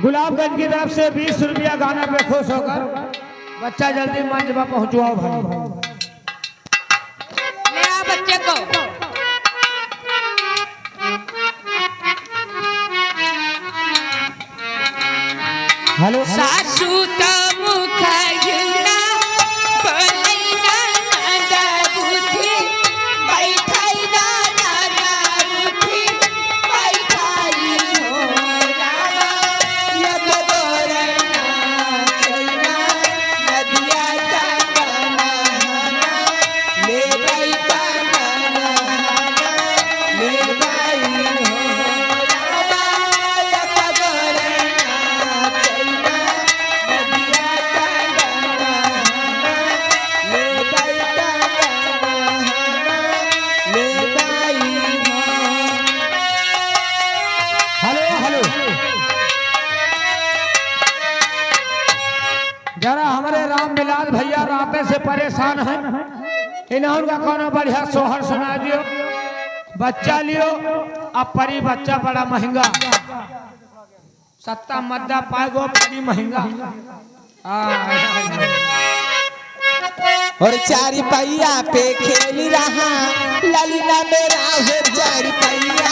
गुलाबगंज की तरफ से 20 रुपया गाना पे खुश होकर बच्चा जल्दी मंच पर पहुंचवाओ भाई। ले आ बच्चे को। हेलो सासू तो मुखयुना बोलैना नादा बुद्धि बैठाइना नादा बुद्धि बैठाई हो रामा यग गोरना चलना नदिया तंगना ले बैठा ले बाई हो रामा यग गोरना चलना नदिया तंगना ले बैठा ले बाई हो। हेलो हेलो जरा हमारे राम बिलास भैया राते से परेशान हैं, इन्हों का कौन बढ़िया सोहर सुना दियो। बच्चा लियो अब परी बच्चा बड़ा महंगा, सत्ता मद्दा पाएगो परी महंगा। और चारी पहिया पे खेल रहा ललना मेरा है चारी पहिया